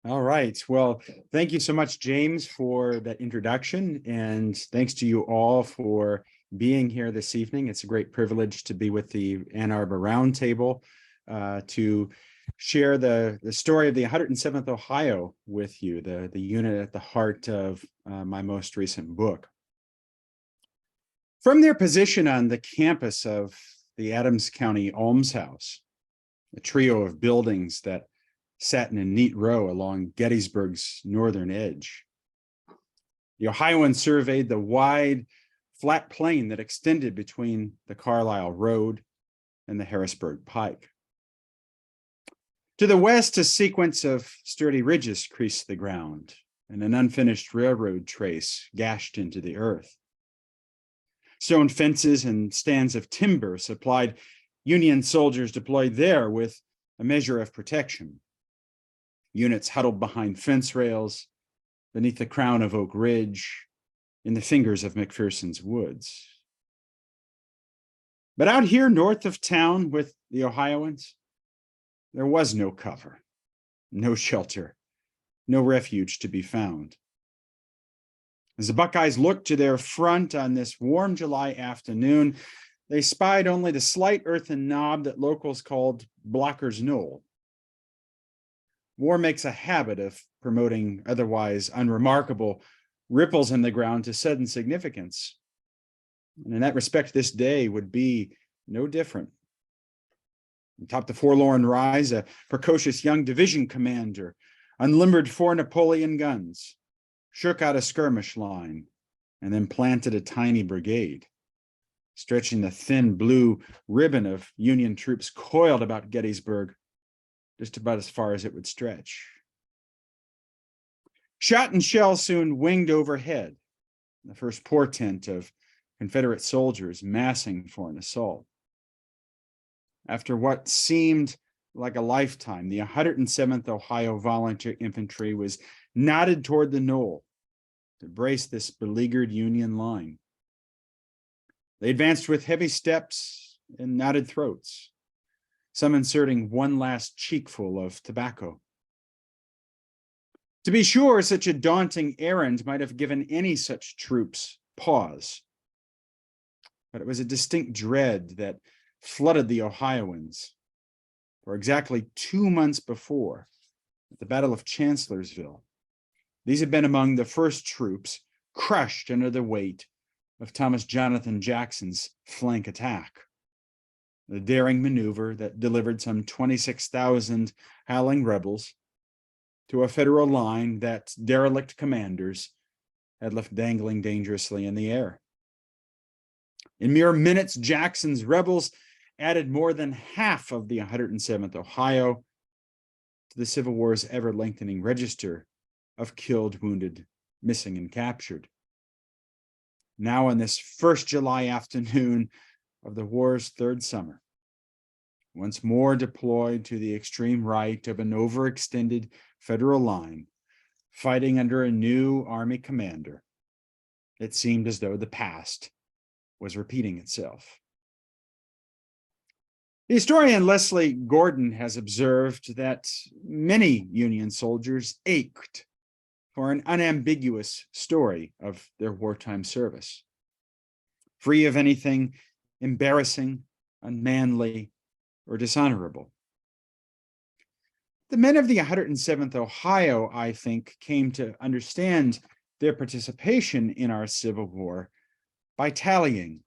All right. Well, thank you so much, James, for that introduction. And thanks to you all for being here this evening. It's a great privilege to be with the Ann Arbor Roundtable to share the story of the 107th Ohio with you, the unit at the heart of my most recent book. From their position on the campus of the Adams County Almshouse, a trio of buildings that sat in a neat row along Gettysburg's northern edge, the Ohioans surveyed the wide, flat plain that extended between the Carlisle Road and the Harrisburg Pike. To the west, a sequence of sturdy ridges creased the ground, and an unfinished railroad trace gashed into the earth. Stone fences and stands of timber supplied Union soldiers deployed there with a measure of protection. Units huddled behind fence rails, beneath the crown of Oak Ridge, in the fingers of McPherson's woods. But out here north of town with the Ohioans, there was no cover, no shelter, no refuge to be found. As the Buckeyes looked to their front on this warm July afternoon, they spied only the slight earthen knob that locals called Blocker's Knoll. War makes a habit of promoting otherwise unremarkable ripples in the ground to sudden significance. And in that respect, this day would be no different. Atop the forlorn rise, a precocious young division commander unlimbered 4 Napoleon guns, shook out a skirmish line, and then planted a tiny brigade, stretching the thin blue ribbon of Union troops coiled about Gettysburg just about as far as it would stretch. Shot and shell soon winged overhead, the first portent of Confederate soldiers massing for an assault. After what seemed like a lifetime, the 107th Ohio Volunteer Infantry was knotted toward the knoll to brace this beleaguered Union line. They advanced with heavy steps and knotted throats, some inserting one last cheekful of tobacco. To be sure, such a daunting errand might have given any such troops pause, but it was a distinct dread that flooded the Ohioans. For exactly 2 months before, at the Battle of Chancellorsville, these had been among the first troops crushed under the weight of Thomas Jonathan Jackson's flank attack, the daring maneuver that delivered some 26,000 howling rebels to a federal line that derelict commanders had left dangling dangerously in the air. In mere minutes, Jackson's rebels added more than half of the 107th Ohio to the Civil War's ever-lengthening register of killed, wounded, missing, and captured. Now, on this first July afternoon of the war's third summer, once more deployed to the extreme right of an overextended federal line, fighting under a new Army commander, it seemed as though the past was repeating itself. The historian Leslie Gordon has observed that many Union soldiers ached for an unambiguous story of their wartime service, free of anything embarrassing, unmanly, or dishonorable. The men of the 107th Ohio, I think, came to understand their participation in our Civil War by tallying,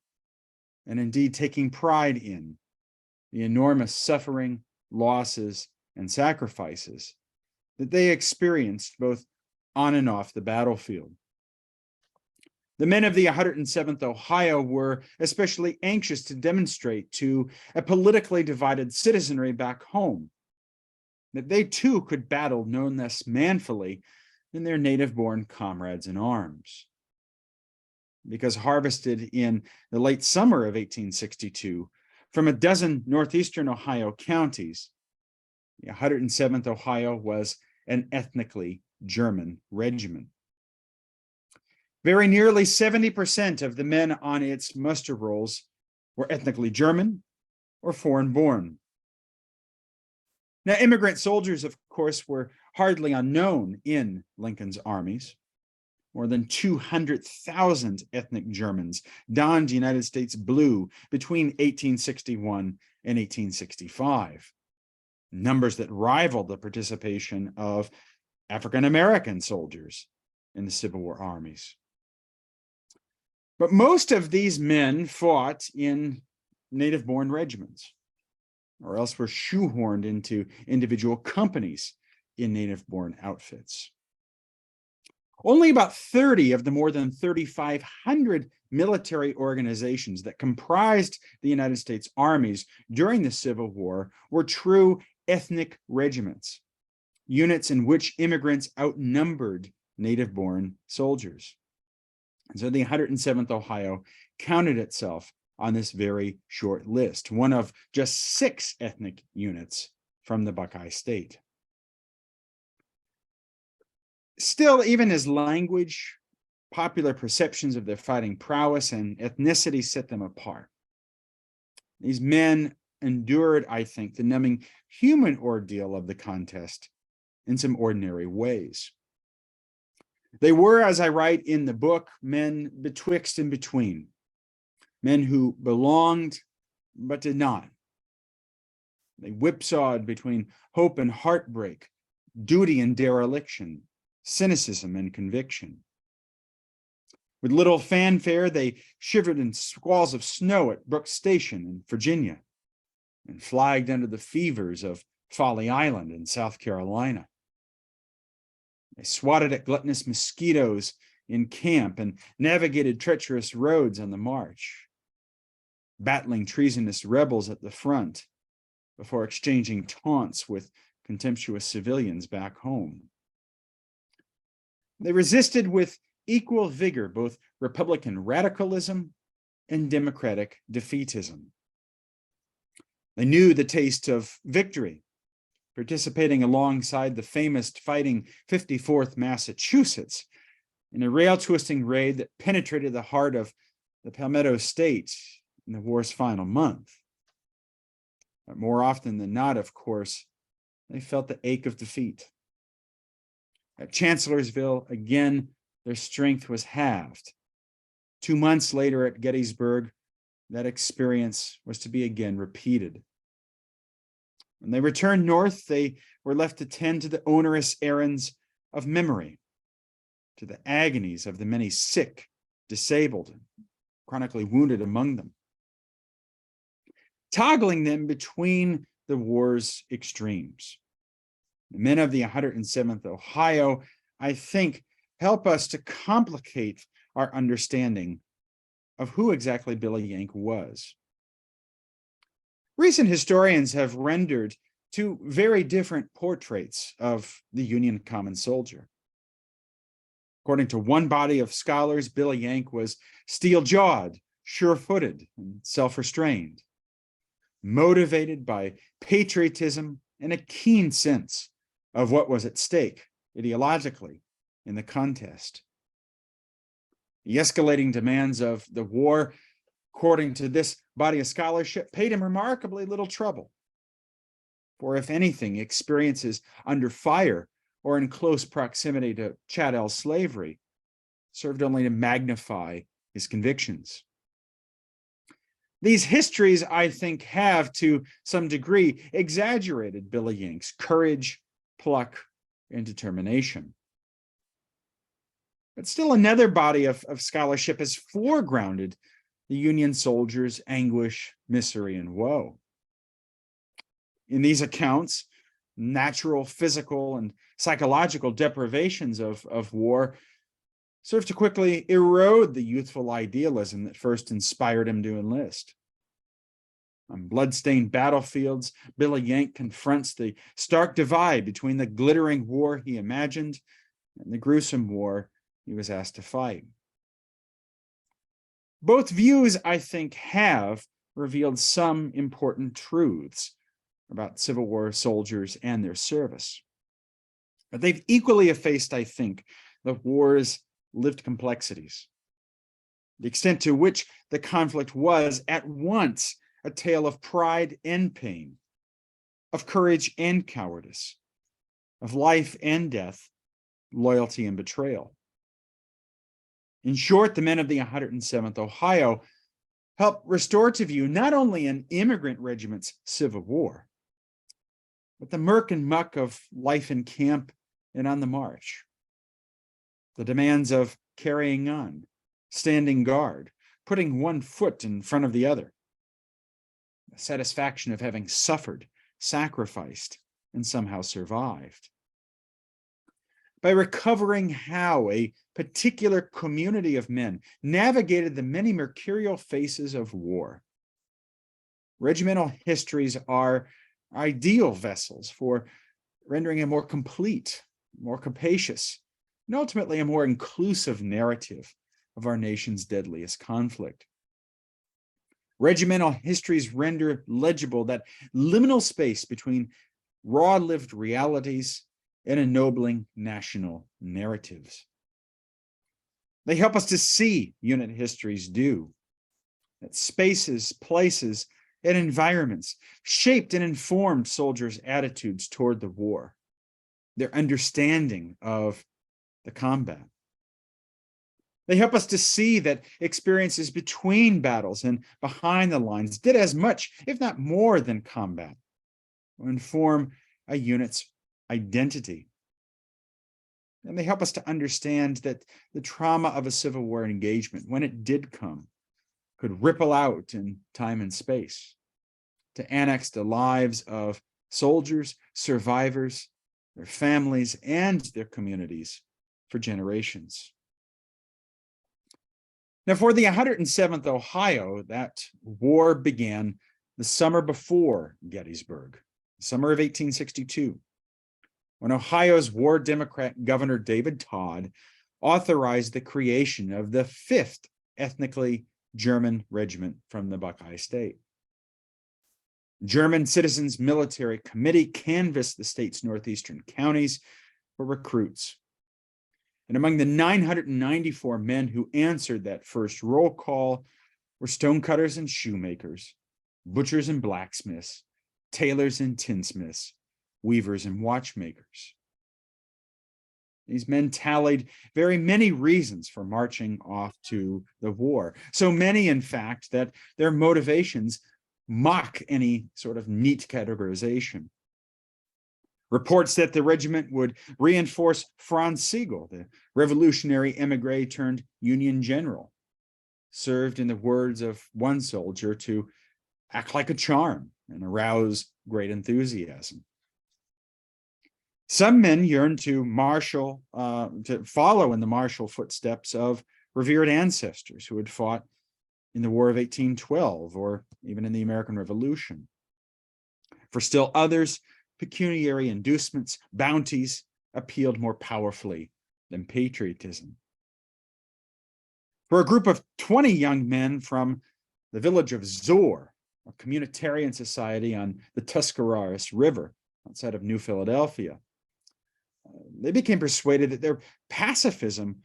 and indeed taking pride in, the enormous suffering, losses, and sacrifices that they experienced both on and off the battlefield. The men of the 107th Ohio were especially anxious to demonstrate to a politically divided citizenry back home that they too could battle no less manfully than their native-born comrades in arms. Because harvested in the late summer of 1862 from a dozen northeastern Ohio counties, the 107th Ohio was an ethnically German regiment. Very nearly 70% of the men on its muster rolls were ethnically German or foreign-born. Now, immigrant soldiers, of course, were hardly unknown in Lincoln's armies. More than 200,000 ethnic Germans donned United States blue between 1861 and 1865, numbers that rivaled the participation of African American soldiers in the Civil War armies. But most of these men fought in native-born regiments, or else were shoehorned into individual companies in native-born outfits. Only about 30 of the more than 3,500 military organizations that comprised the United States armies during the Civil War were true ethnic regiments, units in which immigrants outnumbered native-born soldiers. And so the 107th Ohio counted itself on this very short list, one of just 6 ethnic units from the Buckeye State. Still, even as language, popular perceptions of their fighting prowess, and ethnicity set them apart, these men endured, I think, the numbing human ordeal of the contest in some ordinary ways. They were, as I write in the book, men betwixt and between, men who belonged but did not. They whipsawed between hope and heartbreak, duty and dereliction, cynicism and conviction. With little fanfare, they shivered in squalls of snow at Brooks Station in Virginia and flagged under the fevers of Folly Island in South Carolina. They swatted at gluttonous mosquitoes in camp and navigated treacherous roads on the march, battling treasonous rebels at the front before exchanging taunts with contemptuous civilians back home. They resisted with equal vigor both Republican radicalism and Democratic defeatism. They knew the taste of victory, participating alongside the famous fighting 54th Massachusetts in a rail-twisting raid that penetrated the heart of the Palmetto State in the war's final month. But more often than not, of course, they felt the ache of defeat. At Chancellorsville, again, their strength was halved. 2 months later at Gettysburg, that experience was to be again repeated. When they returned north, they were left to tend to the onerous errands of memory, to the agonies of the many sick, disabled, and chronically wounded among them, toggling them between the war's extremes. The men of the 107th Ohio, I think, help us to complicate our understanding of who exactly Billy Yank was. Recent historians have rendered 2 very different portraits of the Union common soldier. According to one body of scholars, Billy Yank was steel-jawed, sure-footed, and self-restrained, motivated by patriotism and a keen sense of what was at stake ideologically in the contest. The escalating demands of the war, according to this body of scholarship, paid him remarkably little trouble. For if anything, experiences under fire or in close proximity to chattel slavery served only to magnify his convictions. These histories, I think, have, to some degree, exaggerated Billy Yank's courage, pluck, and determination. But still another body of scholarship has foregrounded the Union soldiers' anguish, misery, and woe. In these accounts, natural, physical, and psychological deprivations of war serve to quickly erode the youthful idealism that first inspired him to enlist. On blood-stained battlefields, Billy Yank confronts the stark divide between the glittering war he imagined and the gruesome war he was asked to fight. Both views, I think, have revealed some important truths about Civil War soldiers and their service. But they've equally effaced, I think, the war's lived complexities, the extent to which the conflict was at once a tale of pride and pain, of courage and cowardice, of life and death, loyalty and betrayal. In short, the men of the 107th Ohio helped restore to view not only an immigrant regiment's civil war, but the murk and muck of life in camp and on the march. The demands of carrying on, standing guard, putting one foot in front of the other. The satisfaction of having suffered, sacrificed, and somehow survived. By recovering how a particular community of men navigated the many mercurial faces of war. Regimental histories are ideal vessels for rendering a more complete, more capacious, and ultimately a more inclusive narrative of our nation's deadliest conflict. Regimental histories render legible that liminal space between raw lived realities and ennobling national narratives. They help us to see unit histories do, that spaces, places, and environments shaped and informed soldiers' attitudes toward the war, their understanding of the combat. They help us to see that experiences between battles and behind the lines did as much, if not more, than combat, to inform a unit's identity. And they help us to understand that the trauma of a Civil War engagement, when it did come, could ripple out in time and space to annex the lives of soldiers, survivors, their families, and their communities for generations. Now, for the 107th Ohio, that war began the summer before Gettysburg, the summer of 1862, when Ohio's War Democrat Governor David Todd authorized the creation of the 5th ethnically German regiment from the Buckeye State. German Citizens Military Committee canvassed the state's northeastern counties for recruits. And among the 994 men who answered that first roll call were stonecutters and shoemakers, butchers and blacksmiths, tailors and tinsmiths, weavers and watchmakers. These men tallied very many reasons for marching off to the war. So many, in fact, that their motivations mock any sort of neat categorization. Reports that the regiment would reinforce Franz Sigel, the revolutionary emigre turned Union general, served, in the words of one soldier, to act like a charm and arouse great enthusiasm. Some men yearned to follow in the martial footsteps of revered ancestors who had fought in the War of 1812 or even in the American Revolution. For still others, pecuniary inducements, bounties appealed more powerfully than patriotism. For a group of 20 young men from the village of Zor, a communitarian society on the Tuscarawas River outside of New Philadelphia, they became persuaded that their pacifism,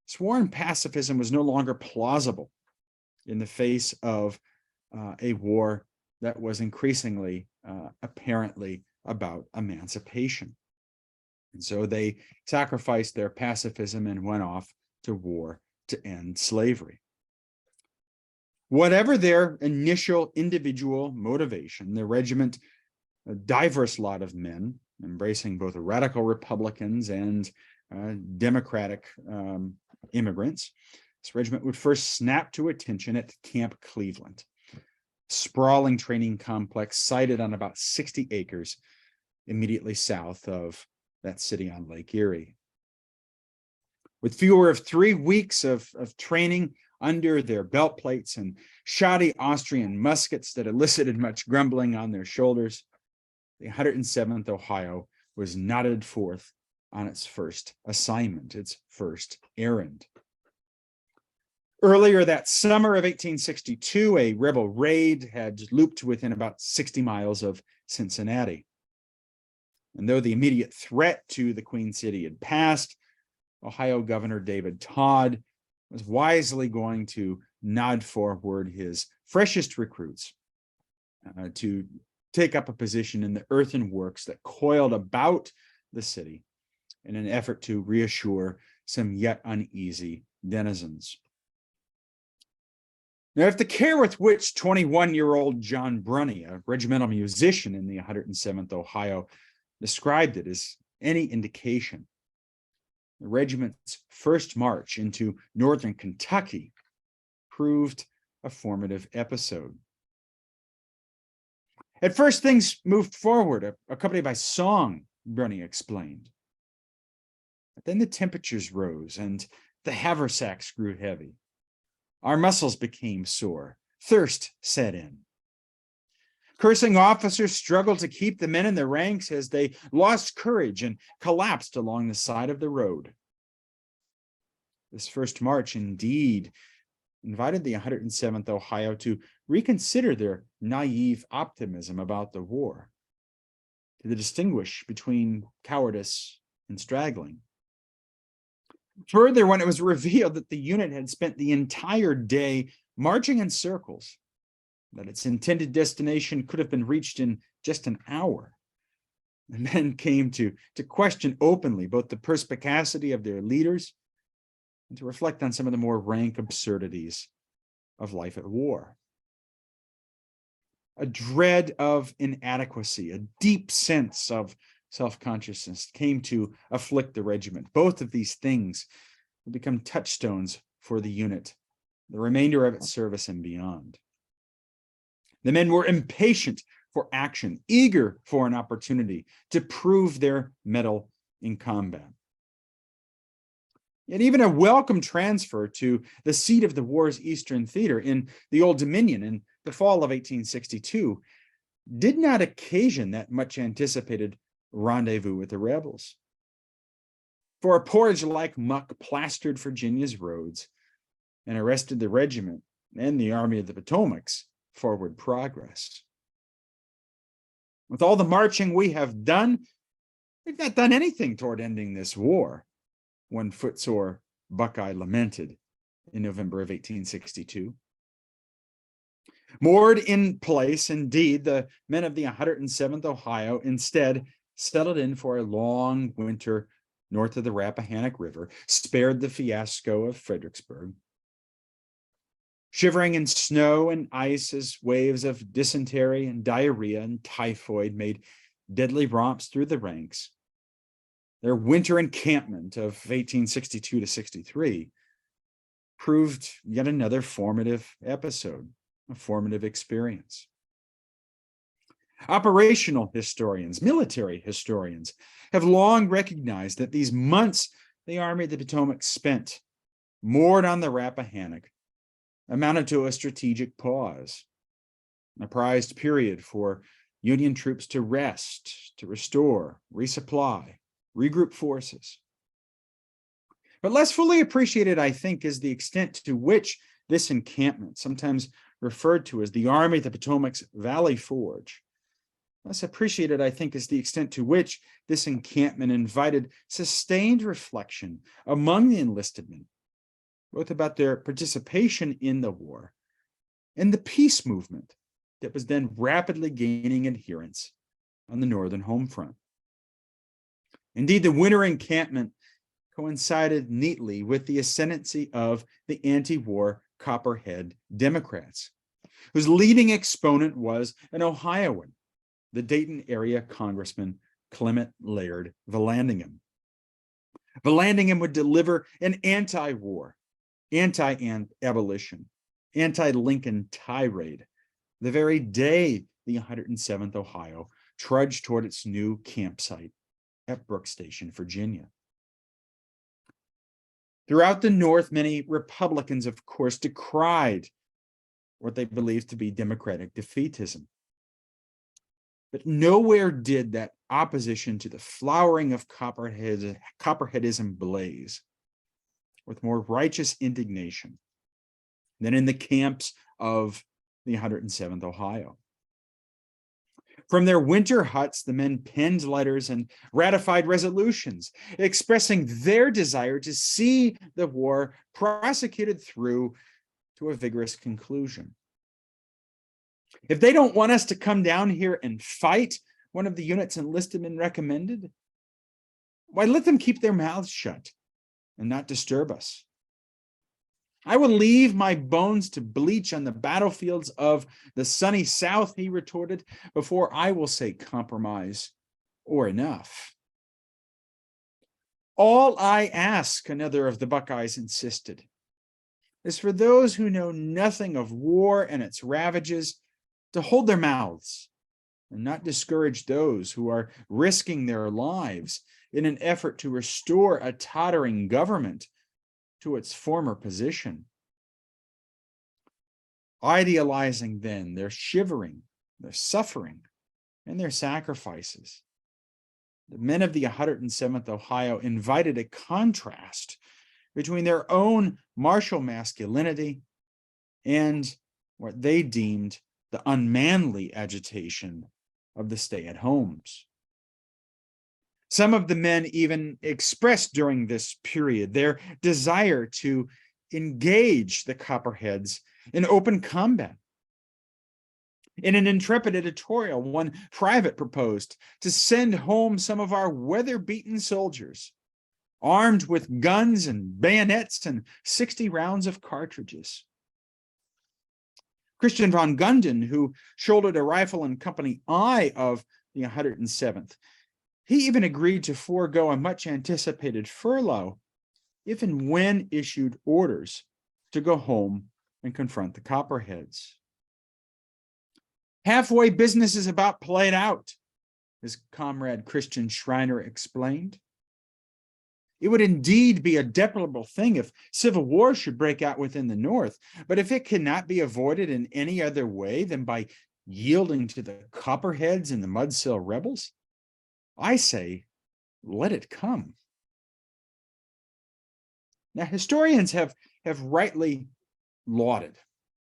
sworn pacifism, was no longer plausible in the face of a war that was increasingly apparently about emancipation. And so they sacrificed their pacifism and went off to war to end slavery. Whatever their initial individual motivation, the regiment, a diverse lot of men, embracing both radical Republicans and Democratic immigrants, this regiment would first snap to attention at Camp Cleveland, sprawling training complex sited on about 60 acres immediately south of that city on Lake Erie. With fewer of 3 weeks of training under their belt plates and shoddy Austrian muskets that elicited much grumbling on their shoulders, the 107th Ohio was knotted forth on its first assignment, its first errand. Earlier that summer of 1862, a rebel raid had looped within about 60 miles of Cincinnati. And though the immediate threat to the Queen City had passed, Ohio Governor David Todd was wisely going to nod forward his freshest recruits to take up a position in the earthen works that coiled about the city in an effort to reassure some yet uneasy denizens. Now, if the care with which 21-year-old John Brunny, a regimental musician in the 107th Ohio, described it as any indication, the regiment's first march into northern Kentucky proved a formative episode. At first, things moved forward, accompanied by song, Brunny explained. But then the temperatures rose and the haversacks grew heavy. Our muscles became sore. Thirst set in. Cursing officers struggled to keep the men in their ranks as they lost courage and collapsed along the side of the road. This first march indeed invited the 107th Ohio to reconsider their naive optimism about the war, to distinguish between cowardice and straggling. Further, when it was revealed that the unit had spent the entire day marching in circles, that its intended destination could have been reached in just an hour, the men came to question openly both the perspicacity of their leaders and to reflect on some of the more rank absurdities of life at war. A dread of inadequacy, a deep sense of self-consciousness came to afflict the regiment. Both of these things would become touchstones for the unit, the remainder of its service and beyond. The men were impatient for action, eager for an opportunity to prove their mettle in combat. Yet even a welcome transfer to the seat of the war's Eastern Theater in the Old Dominion in the fall of 1862 did not occasion that much anticipated rendezvous with the rebels. For a porridge-like muck plastered Virginia's roads and arrested the regiment and the Army of the Potomac's forward progress. With all the marching we have done, we've not done anything toward ending this war, one footsore Buckeye lamented in November of 1862. Moored in place, indeed, the men of the 107th Ohio instead settled in for a long winter north of the Rappahannock River, spared the fiasco of Fredericksburg. Shivering in snow and ice as waves of dysentery and diarrhea and typhoid made deadly romps through the ranks, their winter encampment of 1862 to 63 proved yet another formative episode, a formative experience. Operational historians, military historians, have long recognized that these months the Army of the Potomac spent moored on the Rappahannock amounted to a strategic pause, a prized period for Union troops to rest, to restore, resupply, regroup forces. But less fully appreciated, I think, is the extent to which this encampment, sometimes referred to as the Army of the Potomac's Valley Forge, less appreciated, I think, is the extent to which this encampment invited sustained reflection among the enlisted men, both about their participation in the war and the peace movement that was then rapidly gaining adherents on the northern home front. Indeed, the winter encampment coincided neatly with the ascendancy of the anti-war Copperhead Democrats, whose leading exponent was an Ohioan, the Dayton area Congressman Clement Laird Vallandigham. Vallandigham would deliver an anti-war, anti-abolition, anti-Lincoln tirade the very day the 107th Ohio trudged toward its new campsite at Brooke Station, Virginia. Throughout the North, many Republicans, of course, decried what they believed to be Democratic defeatism. But nowhere did that opposition to the flowering of Copperheadism blaze with more righteous indignation than in the camps of the 107th Ohio. From their winter huts, the men penned letters and ratified resolutions expressing their desire to see the war prosecuted through to a vigorous conclusion. If they don't want us to come down here and fight, one of the unit's enlisted men recommended, why, let them keep their mouths shut and not disturb us. I will leave my bones to bleach on the battlefields of the sunny South, he retorted, before I will say compromise or enough. All I ask, another of the Buckeyes insisted, is for those who know nothing of war and its ravages to hold their mouths and not discourage those who are risking their lives in an effort to restore a tottering government to its former position. Idealizing then their shivering, their suffering, and their sacrifices, the men of the 107th Ohio invited a contrast between their own martial masculinity and what they deemed the unmanly agitation of the stay-at-homes. Some of the men even expressed during this period their desire to engage the Copperheads in open combat. In an intrepid editorial, one private proposed to send home some of our weather-beaten soldiers, armed with guns and bayonets and 60 rounds of cartridges. Christian von Gunden, who shouldered a rifle in Company I of the 107th, he even agreed to forego a much-anticipated furlough if and when issued orders to go home and confront the Copperheads. Halfway business is about played out, his comrade Christian Schreiner explained. It would indeed be a deplorable thing if civil war should break out within the North, but if it cannot be avoided in any other way than by yielding to the Copperheads and the Mudsill rebels, I say, let it come. Now, historians have rightly lauded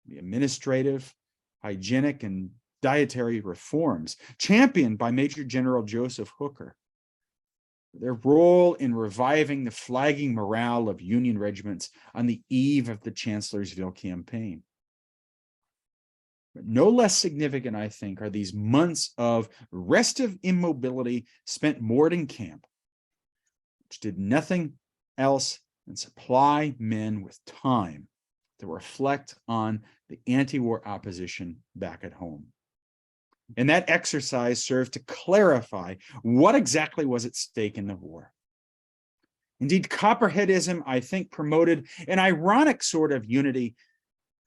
the administrative, hygienic, and dietary reforms championed by Major General Joseph Hooker. Their role in reviving the flagging morale of Union regiments on the eve of the Chancellorsville campaign. But no less significant, I think, are these months of restive immobility spent moored in camp, which did nothing else than supply men with time to reflect on the anti-war opposition back at home. And that exercise served to clarify what exactly was at stake in the war. Indeed, Copperheadism, I think, promoted an ironic sort of unity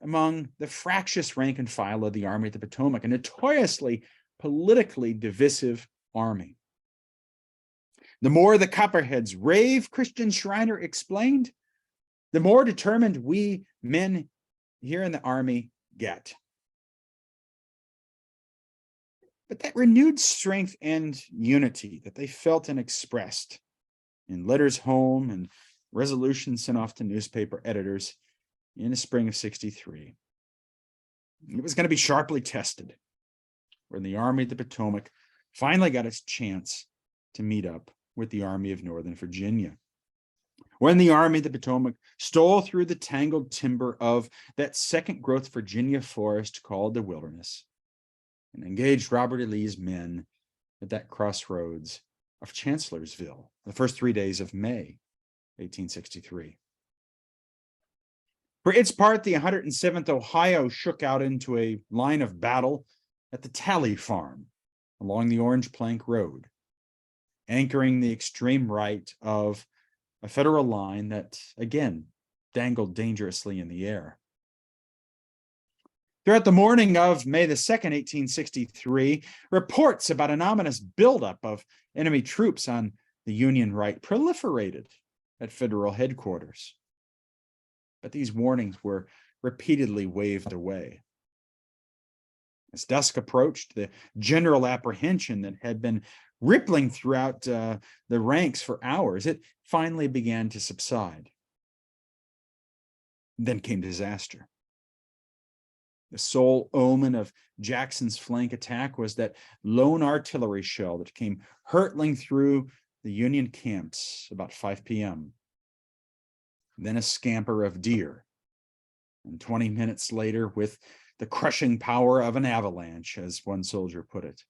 among the fractious rank and file of the Army of the Potomac, a notoriously politically divisive army. The more the Copperheads rave, Christian Schreiner explained, the more determined we men here in the Army get. But that renewed strength and unity that they felt and expressed in letters home and resolutions sent off to newspaper editors in the spring of '63, it was going to be sharply tested when the Army of the Potomac finally got its chance to meet up with the Army of Northern Virginia. When the Army of the Potomac stole through the tangled timber of that second-growth Virginia forest called the Wilderness and engaged Robert E. Lee's men at that crossroads of Chancellorsville, the first 3 days of May, 1863. For its part, the 107th Ohio shook out into a line of battle at the Tally Farm along the Orange Plank Road, anchoring the extreme right of a federal line that, again, dangled dangerously in the air. Throughout the morning of May the 2nd, 1863, reports about an ominous buildup of enemy troops on the Union right proliferated at federal headquarters. But these warnings were repeatedly waved away. As dusk approached, the general apprehension that had been rippling throughout the ranks for hours, it finally began to subside. Then came disaster. The sole omen of Jackson's flank attack was that lone artillery shell that came hurtling through the Union camps about 5 p.m. Then a scamper of deer. And 20 minutes later, with the crushing power of an avalanche, as one soldier put it.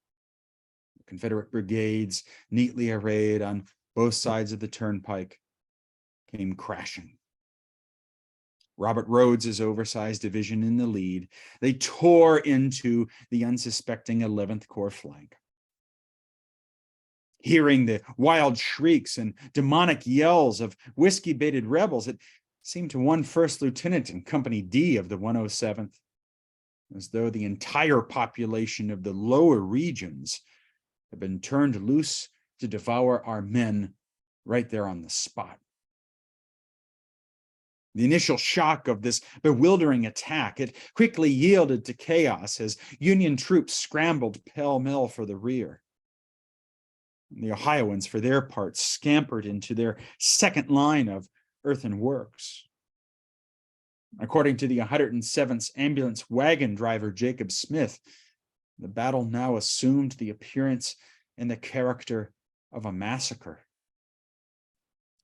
The Confederate brigades, neatly arrayed on both sides of the turnpike, came crashing. Robert Rhodes's oversized division in the lead, they tore into the unsuspecting 11th Corps flank. Hearing the wild shrieks and demonic yells of whiskey-baited rebels, it seemed to one first lieutenant in Company D of the 107th as though the entire population of the lower regions had been turned loose to devour our men right there on the spot. The initial shock of this bewildering attack, it quickly yielded to chaos as Union troops scrambled pell-mell for the rear. The Ohioans, for their part, scampered into their second line of earthen works. According to the 107th ambulance wagon driver, Jacob Smith, the battle now assumed the appearance and the character of a massacre.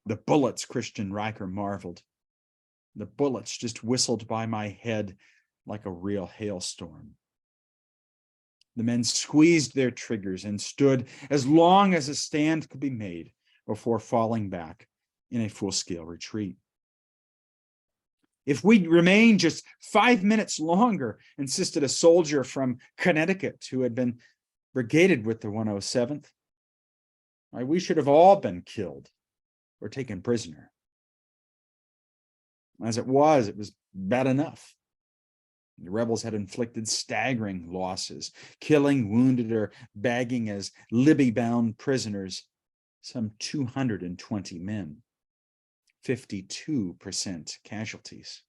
The bullets, Christian Riker marveled. The bullets just whistled by my head like a real hailstorm. The men squeezed their triggers and stood as long as a stand could be made before falling back in a full-scale retreat. If we'd remained just 5 minutes longer, insisted a soldier from Connecticut who had been brigaded with the 107th, we should have all been killed or taken prisoner. As it was bad enough. The rebels had inflicted staggering losses, killing, wounded, or bagging as Libby-bound prisoners some 220 men, 52% casualties.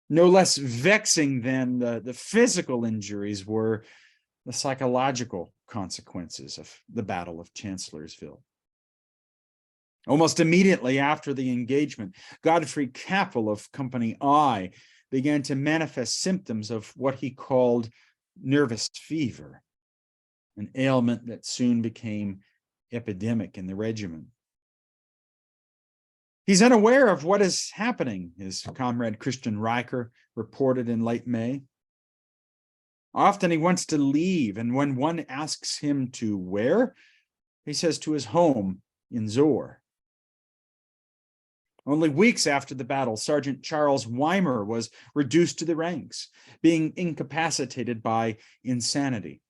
No less vexing than the physical injuries were the psychological consequences of the Battle of Chancellorsville. Almost immediately after the engagement, Godfrey Capel of Company I began to manifest symptoms of what he called nervous fever, an ailment that soon became epidemic in the regiment. He's unaware of what is happening, his comrade Christian Riker reported in late May. Often he wants to leave, and when one asks him to where, he says to his home in Zor. Only weeks after the battle, Sergeant Charles Weimer was reduced to the ranks, being incapacitated by insanity.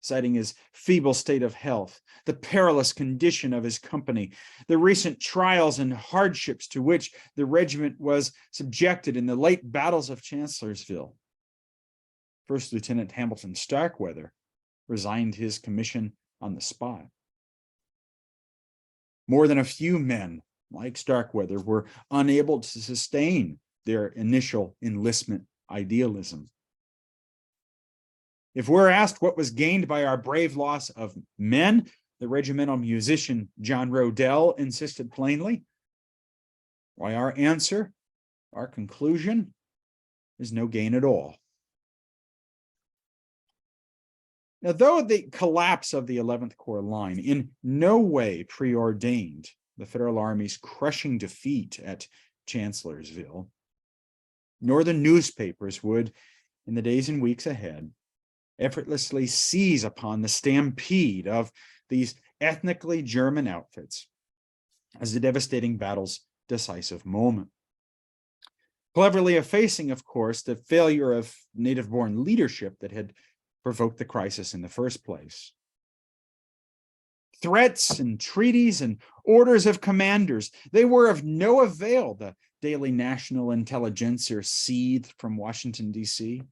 Citing his feeble state of health, the perilous condition of his company, the recent trials and hardships to which the regiment was subjected in the late battles of Chancellorsville, First Lieutenant Hamilton Starkweather resigned his commission on the spot. More than a few men, like Starkweather, were unable to sustain their initial enlistment idealism. If we're asked what was gained by our brave loss of men, the regimental musician John Rodell insisted plainly, why our answer, our conclusion, is no gain at all. Now, though the collapse of the 11th Corps line in no way preordained the Federal Army's crushing defeat at Chancellorsville, Northern newspapers would, in the days and weeks ahead, effortlessly seize upon the stampede of these ethnically German outfits as the devastating battle's decisive moment. Cleverly effacing, of course, the failure of native-born leadership that had provoked the crisis in the first place. Threats and treaties and orders of commanders, they were of no avail, the daily national intelligentsia seethed from Washington, D.C.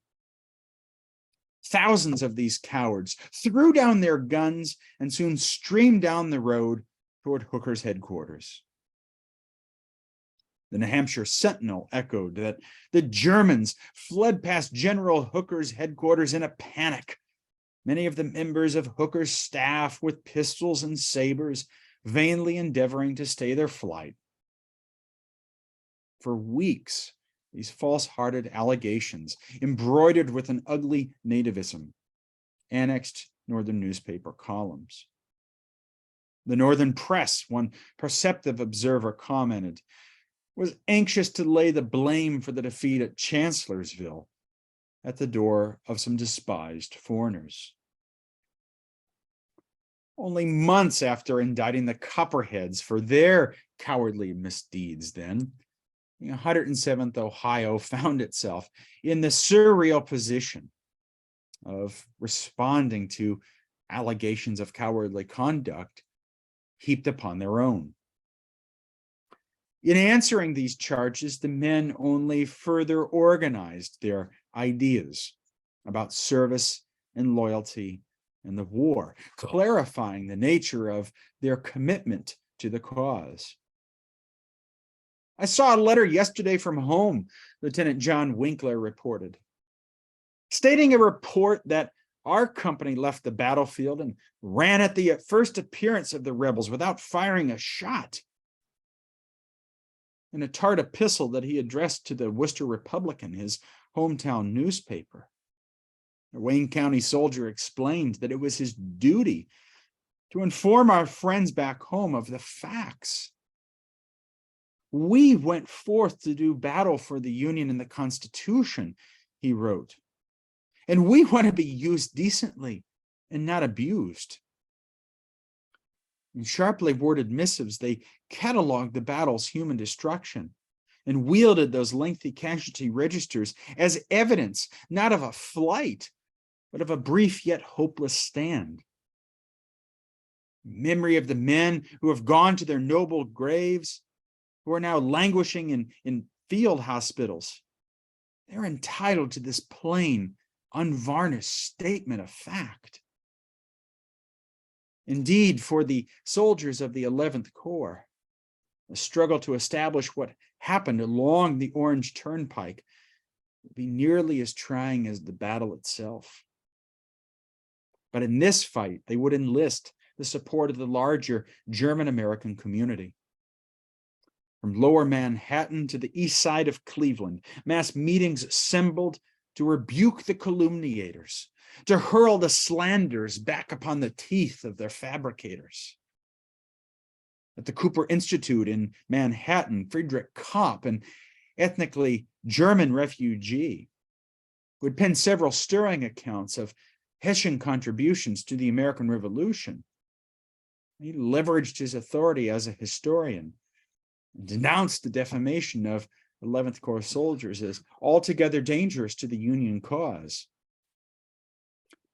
Thousands of these cowards threw down their guns and soon streamed down the road toward Hooker's headquarters. The New Hampshire Sentinel echoed that the Germans fled past General Hooker's headquarters in a panic, many of the members of Hooker's staff with pistols and sabers, vainly endeavoring to stay their flight. For weeks, these false-hearted allegations, embroidered with an ugly nativism, annexed Northern newspaper columns. The Northern press, one perceptive observer commented, was anxious to lay the blame for the defeat at Chancellorsville at the door of some despised foreigners. Only months after indicting the Copperheads for their cowardly misdeeds, then, the 107th Ohio found itself in the surreal position of responding to allegations of cowardly conduct heaped upon their own. In answering these charges, the men only further organized their ideas about service and loyalty and the war, clarifying the nature of their commitment to the cause. I saw a letter yesterday from home, Lieutenant John Winkler reported, stating a report that our company left the battlefield and ran at the first appearance of the rebels without firing a shot. In a tart epistle that he addressed to the Worcester Republican, his hometown newspaper, the Wayne County soldier explained that it was his duty to inform our friends back home of the facts. We went forth to do battle for the Union and the Constitution, he wrote, and we want to be used decently and not abused. In sharply worded missives, they cataloged the battle's human destruction and wielded those lengthy casualty registers as evidence not of a flight, but of a brief yet hopeless stand. Memory of the men who have gone to their noble graves, who are now languishing in field hospitals, they're entitled to this plain, unvarnished statement of fact. Indeed, for the soldiers of the 11th Corps, the struggle to establish what happened along the Orange Turnpike would be nearly as trying as the battle itself. But in this fight, they would enlist the support of the larger German-American community. From lower Manhattan to the east side of Cleveland, mass meetings assembled to rebuke the calumniators, to hurl the slanders back upon the teeth of their fabricators. At the Cooper Institute in Manhattan, Friedrich Kopp, an ethnically German refugee, who had penned several stirring accounts of Hessian contributions to the American Revolution, he leveraged his authority as a historian and denounced the defamation of 11th Corps soldiers as altogether dangerous to the Union cause.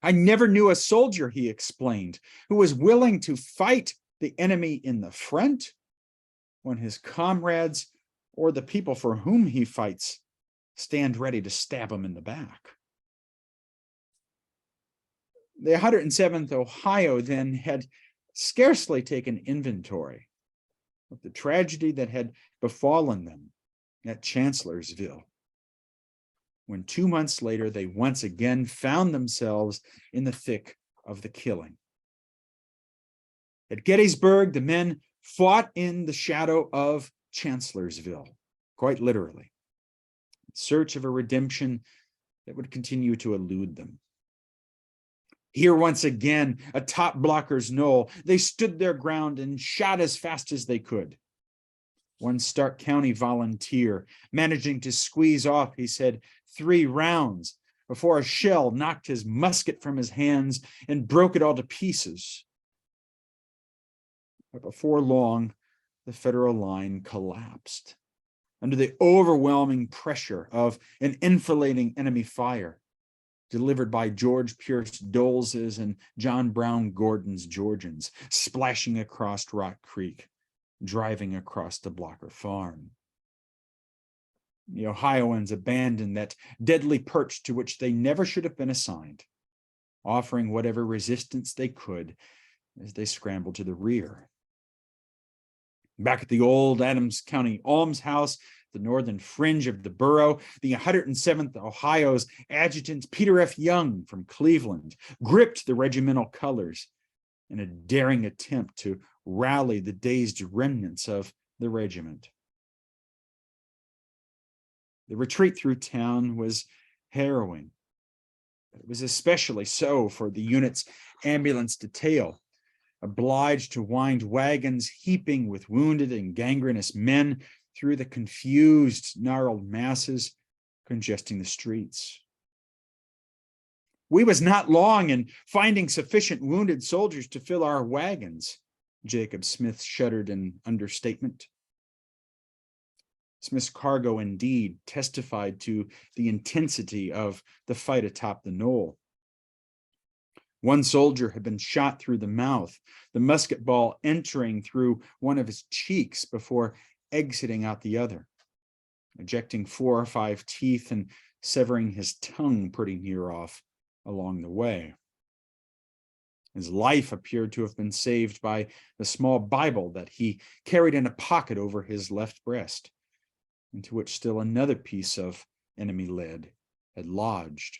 I never knew a soldier, he explained, who was willing to fight the enemy in the front when his comrades or the people for whom he fights stand ready to stab him in the back. The 107th Ohio then had scarcely taken inventory of the tragedy that had befallen them at Chancellorsville, when 2 months later they once again found themselves in the thick of the killing. At Gettysburg, the men fought in the shadow of Chancellorsville, quite literally, in search of a redemption that would continue to elude them. Here, once again, atop Blocker's Knoll, they stood their ground and shot as fast as they could. One Stark County volunteer, managing to squeeze off, he said, 3 rounds before a shell knocked his musket from his hands and broke it all to pieces. But before long, the federal line collapsed under the overwhelming pressure of an enfilading enemy fire delivered by George Pierce Doles's and John Brown Gordon's Georgians, splashing across Rock Creek, driving across the Blocker farm. The Ohioans abandoned that deadly perch to which they never should have been assigned, offering whatever resistance they could as they scrambled to the rear. Back at the old Adams County almshouse, the northern fringe of the borough, the 107th Ohio's adjutant Peter F. Young from Cleveland gripped the regimental colors in a daring attempt to rally the dazed remnants of the regiment. The retreat through town was harrowing. It was especially so for the unit's ambulance detail, obliged to wind wagons heaping with wounded and gangrenous men through the confused, gnarled masses congesting the streets. We was not long in finding sufficient wounded soldiers to fill our wagons, Jacob Smith shuddered in understatement. Smith's cargo indeed testified to the intensity of the fight atop the knoll. One soldier had been shot through the mouth, the musket ball entering through one of his cheeks before exiting out the other, ejecting 4 or 5 teeth and severing his tongue pretty near off along the way. His life appeared to have been saved by the small Bible that he carried in a pocket over his left breast, into which still another piece of enemy lead had lodged.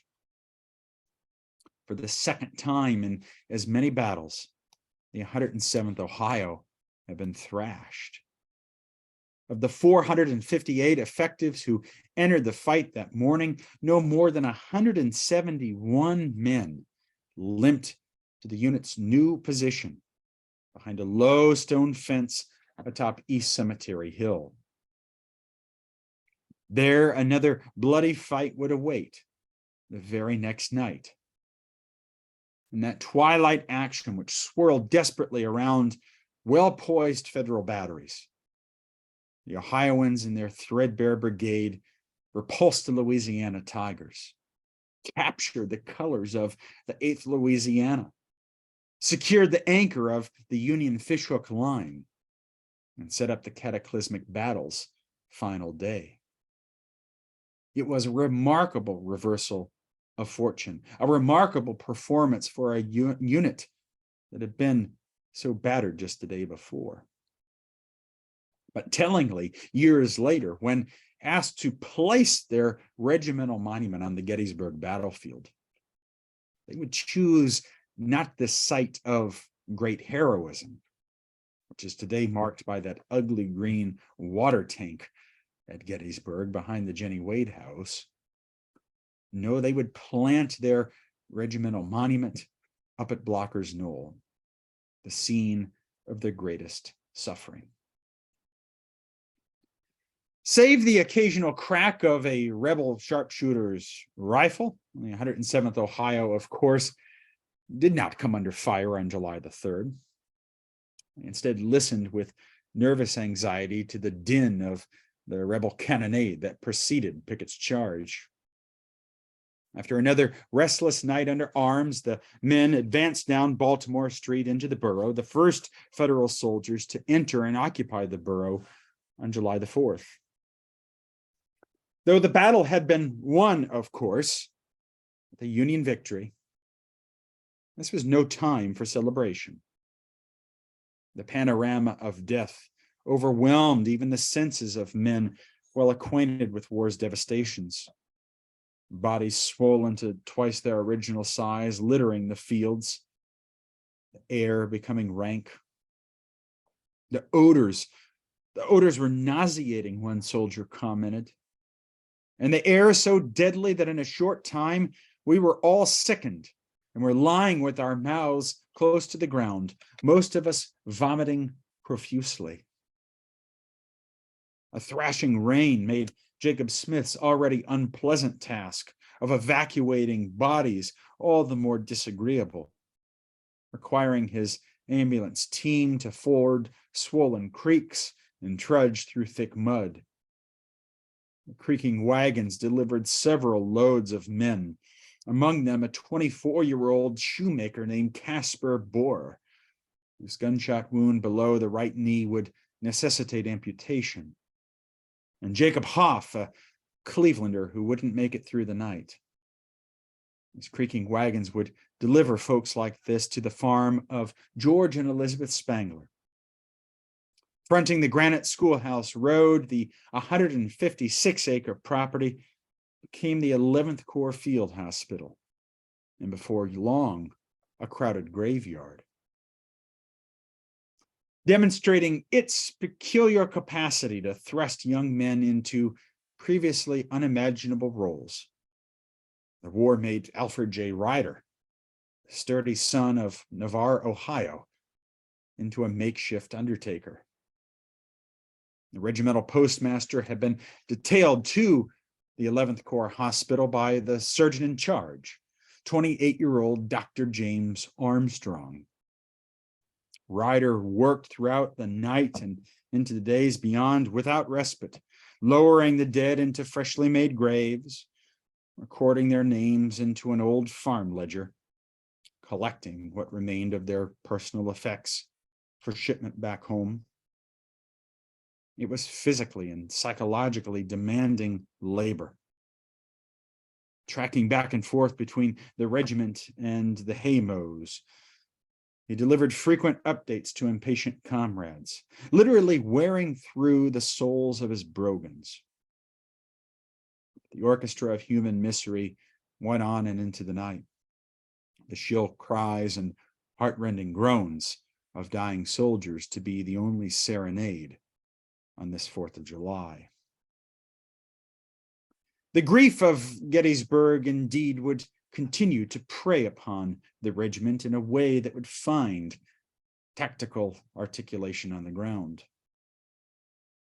For the second time in as many battles, the 107th Ohio had been thrashed. Of the 458 effectives who entered the fight that morning, no more than 171 men limped to the unit's new position behind a low stone fence atop East Cemetery Hill. There, another bloody fight would await the very next night. In that twilight action which swirled desperately around well-poised federal batteries, the Ohioans in their threadbare brigade repulsed the Louisiana Tigers, captured the colors of the 8th Louisiana, secured the anchor of the Union fishhook line, and set up the cataclysmic battle's final day. It was a remarkable reversal of fortune, a remarkable performance for a unit that had been so battered just the day before. But tellingly, years later, when asked to place their regimental monument on the Gettysburg battlefield, they would choose not the site of great heroism, which is today marked by that ugly green water tank at Gettysburg behind the Jenny Wade House. No, they would plant their regimental monument up at Blocker's Knoll, the scene of their greatest suffering. Save the occasional crack of a rebel sharpshooter's rifle, the 107th Ohio, of course, did not come under fire on July the 3rd. They instead listened with nervous anxiety to the din of the rebel cannonade that preceded Pickett's charge. After another restless night under arms, the men advanced down Baltimore Street into the borough, the first federal soldiers to enter and occupy the borough on July the 4th. Though the battle had been won, of course, with a Union victory, this was no time for celebration. The panorama of death overwhelmed even the senses of men well acquainted with war's devastations. Bodies swollen to twice their original size, littering the fields, the air becoming rank. The odors were nauseating, one soldier commented. And the air so deadly that in a short time we were all sickened and were lying with our mouths close to the ground, most of us vomiting profusely. A thrashing rain made Jacob Smith's already unpleasant task of evacuating bodies all the more disagreeable, requiring his ambulance team to ford swollen creeks and trudge through thick mud. The creaking wagons delivered several loads of men, among them a 24-year-old shoemaker named Casper Bohr, whose gunshot wound below the right knee would necessitate amputation, and Jacob Hoff, a Clevelander who wouldn't make it through the night. These creaking wagons would deliver folks like this to the farm of George and Elizabeth Spangler. Fronting the Granite Schoolhouse Road, the 156-acre property became the 11th Corps Field Hospital, and before long, a crowded graveyard. Demonstrating its peculiar capacity to thrust young men into previously unimaginable roles, the war made Alfred J. Ryder, the sturdy son of Navarre, Ohio, into a makeshift undertaker. The regimental postmaster had been detailed to the 11th Corps Hospital by the surgeon in charge, 28-year-old Dr. James Armstrong. Ryder worked throughout the night and into the days beyond without respite, lowering the dead into freshly made graves, recording their names into an old farm ledger, collecting what remained of their personal effects for shipment back home. It was physically and psychologically demanding labor. Tracking back and forth between the regiment and the haymows, he delivered frequent updates to impatient comrades, literally wearing through the soles of his brogans. The orchestra of human misery went on and into the night. The shrill cries and heartrending groans of dying soldiers to be the only serenade on this 4th of July. The grief of Gettysburg indeed would continue to prey upon the regiment in a way that would find tactical articulation on the ground.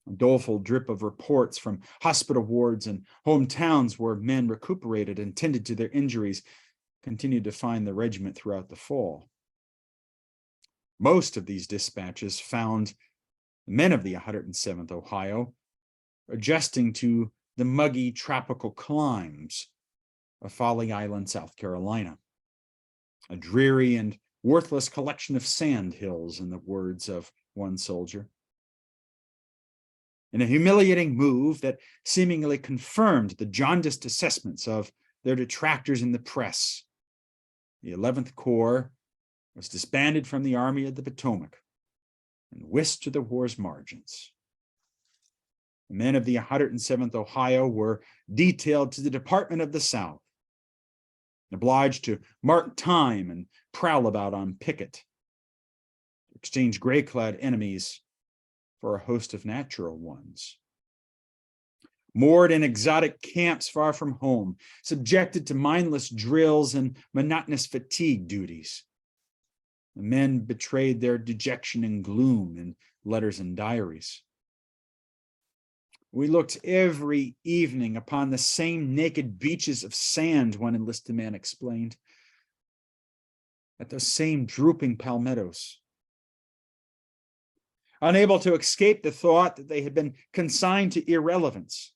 A doleful drip of reports from hospital wards and hometowns where men recuperated and tended to their injuries continued to find the regiment throughout the fall. Most of these dispatches found the men of the 107th Ohio adjusting to the muggy tropical climes of Folly Island, South Carolina, a dreary and worthless collection of sand hills, in the words of one soldier. In a humiliating move that seemingly confirmed the jaundiced assessments of their detractors in the press, the 11th Corps was disbanded from the Army of the Potomac and whisked to the war's margins. The men of the 107th Ohio were detailed to the Department of the South, obliged to mark time and prowl about on picket, to exchange gray-clad enemies for a host of natural ones. Moored in exotic camps far from home, subjected to mindless drills and monotonous fatigue duties, the men betrayed their dejection and gloom in letters and diaries. We looked every evening upon the same naked beaches of sand, one enlisted man explained, at those same drooping palmettos. Unable to escape the thought that they had been consigned to irrelevance,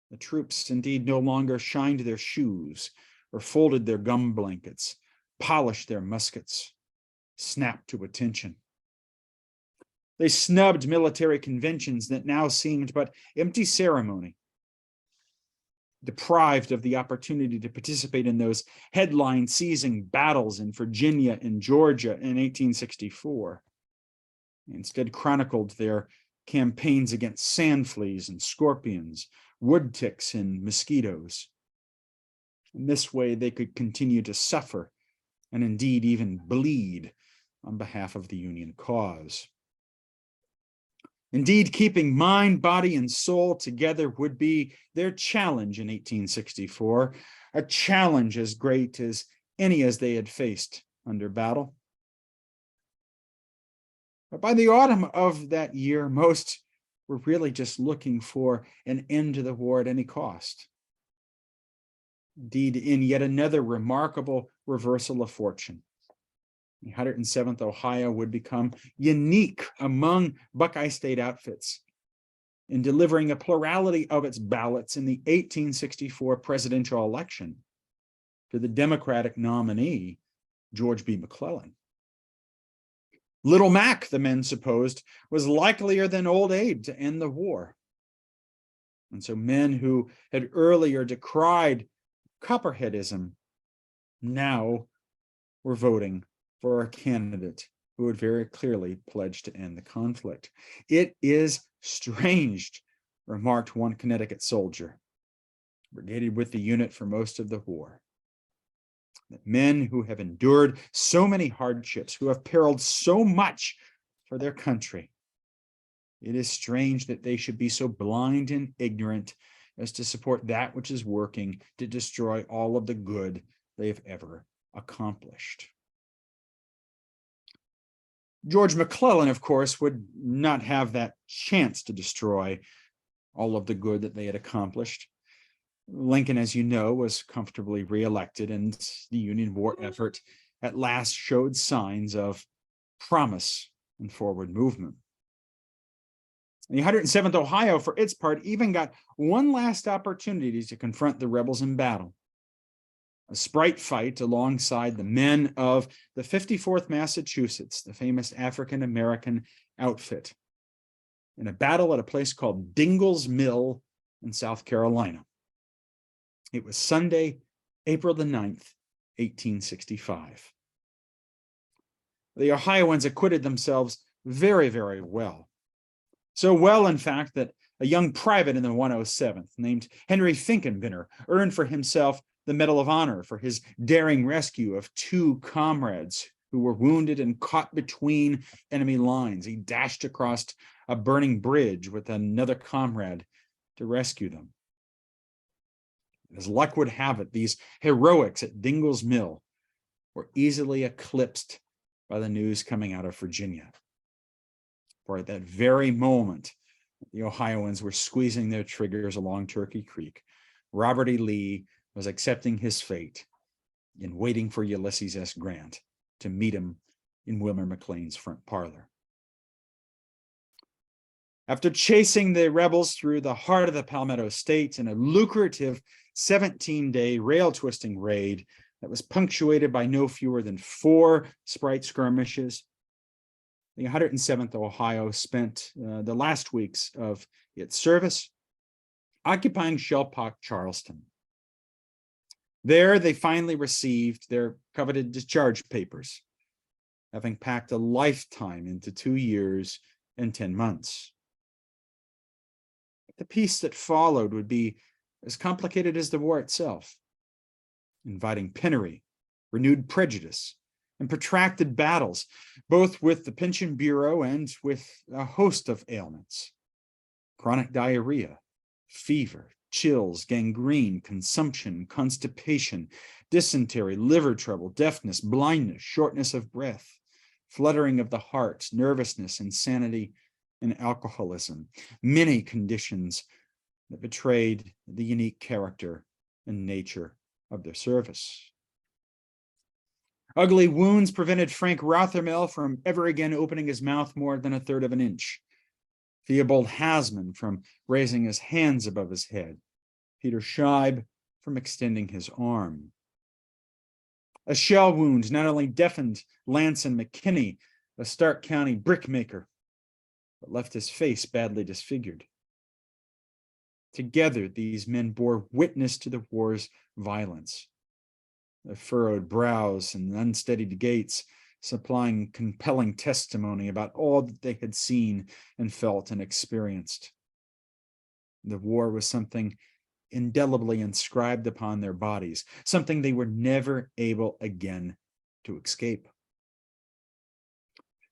the troops indeed no longer shined their shoes or folded their gum blankets, polished their muskets, snapped to attention. They snubbed military conventions that now seemed but empty ceremony, deprived of the opportunity to participate in those headline-seizing battles in Virginia and Georgia in 1864. Instead chronicled their campaigns against sand fleas and scorpions, wood ticks and mosquitoes. In this way, they could continue to suffer and indeed even bleed on behalf of the Union cause. Indeed, keeping mind, body, and soul together would be their challenge in 1864, a challenge as great as any as they had faced under battle. But by the autumn of that year, most were really just looking for an end to the war at any cost. Indeed, in yet another remarkable reversal of fortune, the 107th Ohio would become unique among Buckeye State outfits in delivering a plurality of its ballots in the 1864 presidential election to the Democratic nominee, George B. McClellan. Little Mac, the men supposed, was likelier than Old Abe to end the war. And so men who had earlier decried Copperheadism now were voting for a candidate who had very clearly pledged to end the conflict. "It is strange," remarked one Connecticut soldier, brigaded with the unit for most of the war, that men who have endured so many hardships, who have periled so much for their country, it is strange that they should be so blind and ignorant as to support that which is working to destroy all of the good they have ever accomplished. George McClellan, of course, would not have that chance to destroy all of the good that they had accomplished. Lincoln, as you know, was comfortably reelected, and the Union war effort at last showed signs of promise and forward movement. The 107th Ohio, for its part, even got one last opportunity to confront the rebels in battle. A sprite fight alongside the men of the 54th Massachusetts, the famous African-American outfit, in a battle at a place called Dingle's Mill in South Carolina. It was Sunday, April the 9th, 1865. The Ohioans acquitted themselves very, very well. So well, in fact, that a young private in the 107th named Henry Finkenbinner earned for himself the Medal of Honor for his daring rescue of two comrades who were wounded and caught between enemy lines. He dashed across a burning bridge with another comrade to rescue them. As luck would have it, these heroics at Dingle's Mill were easily eclipsed by the news coming out of Virginia. For at that very moment, the Ohioans were squeezing their triggers along Turkey Creek. Robert E. Lee was accepting his fate and waiting for Ulysses S. Grant to meet him in Wilmer McLean's front parlor. After chasing the rebels through the heart of the Palmetto State in a lucrative 17-day rail-twisting raid that was punctuated by no fewer than 4 sprite skirmishes, the 107th Ohio spent the last weeks of its service occupying shell-pocked Charleston. There, they finally received their coveted discharge papers, having packed a lifetime into 2 years and 10 months. The peace that followed would be as complicated as the war itself, inviting penury, renewed prejudice, and protracted battles, both with the Pension Bureau and with a host of ailments: chronic diarrhea, fever, chills, gangrene, consumption, constipation, dysentery, liver trouble, deafness, blindness, shortness of breath, fluttering of the heart, nervousness, insanity, and alcoholism. Many conditions that betrayed the unique character and nature of their service. Ugly wounds prevented Frank Rothermel from ever again opening his mouth more than 1/3 of an inch. Theobald Hasman from raising his hands above his head. Peter Scheib from extending his arm. A shell wound not only deafened Lanson McKinney, a Stark County brickmaker, but left his face badly disfigured. Together, these men bore witness to the war's violence, their furrowed brows and unsteadied gaits supplying compelling testimony about all that they had seen and felt and experienced. The war was something indelibly inscribed upon their bodies, something they were never able again to escape.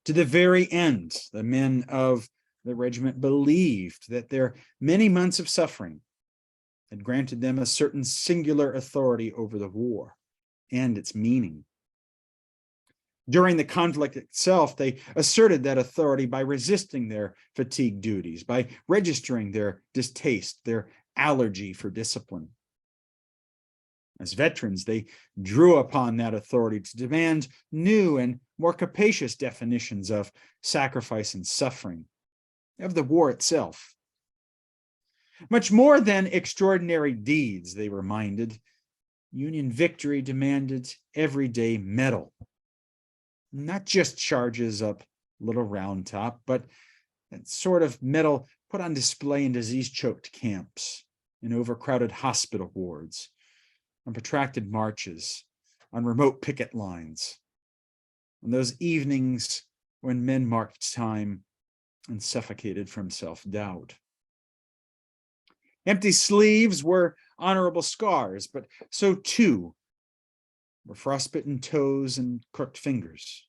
To the very end, the men of the regiment believed that their many months of suffering had granted them a certain singular authority over the war and its meaning. During the conflict itself, they asserted that authority by resisting their fatigue duties, by registering their distaste, their allergy for discipline. As veterans, they drew upon that authority to demand new and more capacious definitions of sacrifice and suffering, of the war itself. Much more than extraordinary deeds, they reminded, Union victory demanded everyday metal. Not just charges up Little Round Top, but that sort of metal put on display in disease-choked camps, in overcrowded hospital wards, on protracted marches, on remote picket lines, on those evenings when men marked time and suffocated from self-doubt. Empty sleeves were honorable scars, but so too were frostbitten toes and crooked fingers,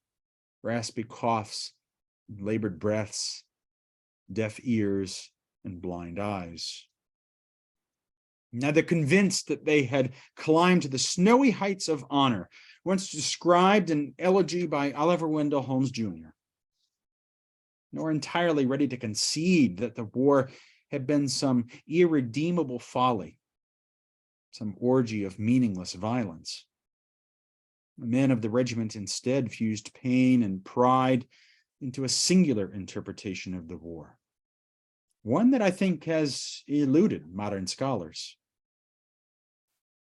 raspy coughs, labored breaths, deaf ears, and blind eyes. Now they're convinced that they had climbed to the snowy heights of honor, once described in elegy by Oliver Wendell Holmes Jr. nor entirely ready to concede that the war had been some irredeemable folly, some orgy of meaningless violence. The men of the regiment instead fused pain and pride into a singular interpretation of the war, one that I think has eluded modern scholars.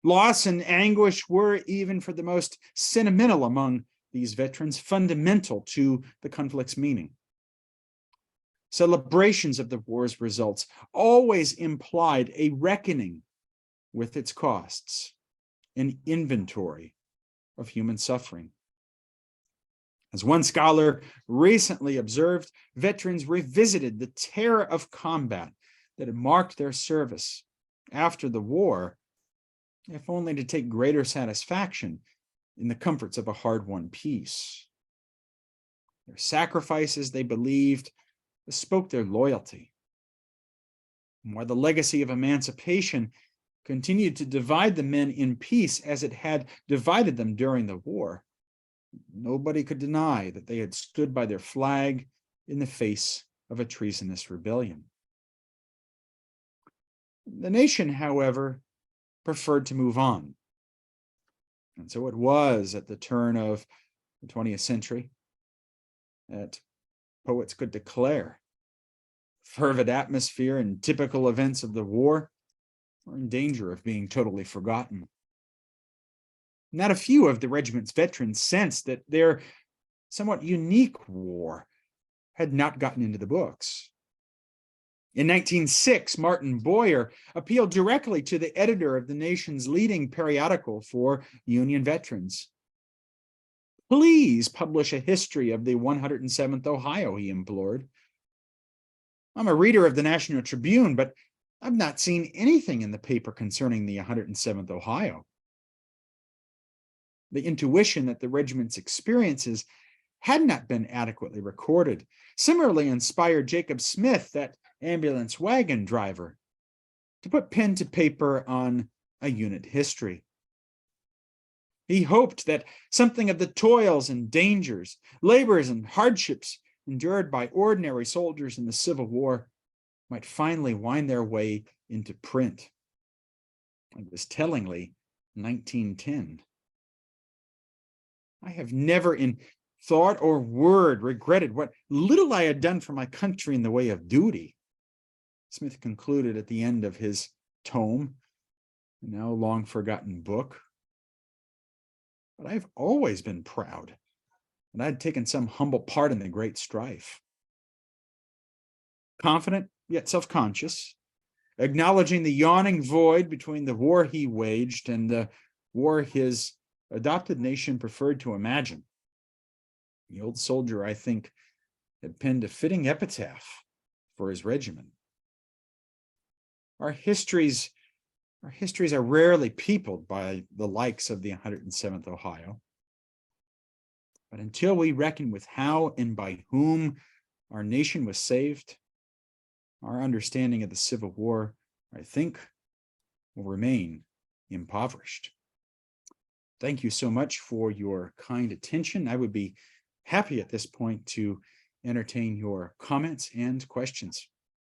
Loss and anguish were, even for the most sentimental among these veterans, fundamental to the conflict's meaning. Celebrations of the war's results always implied a reckoning with its costs, an inventory of human suffering. As one scholar recently observed, veterans revisited the terror of combat that had marked their service after the war, if only to take greater satisfaction in the comforts of a hard-won peace. Their sacrifices, they believed, bespoke their loyalty. And while the legacy of emancipation continued to divide the men in peace as it had divided them during the war, nobody could deny that they had stood by their flag in the face of a treasonous rebellion. The nation, however, preferred to move on. And so it was at the turn of the 20th century that poets could declare fervid atmosphere and typical events of the war were in danger of being totally forgotten. Not a few of the regiment's veterans sensed that their somewhat unique war had not gotten into the books. In 1906, Martin Boyer appealed directly to the editor of the nation's leading periodical for Union veterans. Please publish a history of the 107th Ohio, he implored. I'm a reader of the National Tribune, but I've not seen anything in the paper concerning the 107th Ohio. The intuition that the regiment's experiences had not been adequately recorded similarly inspired Jacob Smith, that ambulance wagon driver, to put pen to paper on a unit history. He hoped that something of the toils and dangers, labors and hardships endured by ordinary soldiers in the Civil War might finally wind their way into print. It was tellingly 1910. I have never in thought or word regretted what little I had done for my country in the way of duty, Smith concluded at the end of his tome, a now long forgotten book. But I've always been proud that I'd taken some humble part in the great strife. Confident yet self-conscious, acknowledging the yawning void between the war he waged and the war his adopted nation preferred to imagine, the old soldier, I think, had penned a fitting epitaph for his regiment. Our histories are rarely peopled by the likes of the 107th Ohio. But until we reckon with how and by whom our nation was saved, our understanding of the Civil War, I think, will remain impoverished. Thank you so much for your kind attention. I would be happy at this point to entertain your comments and questions.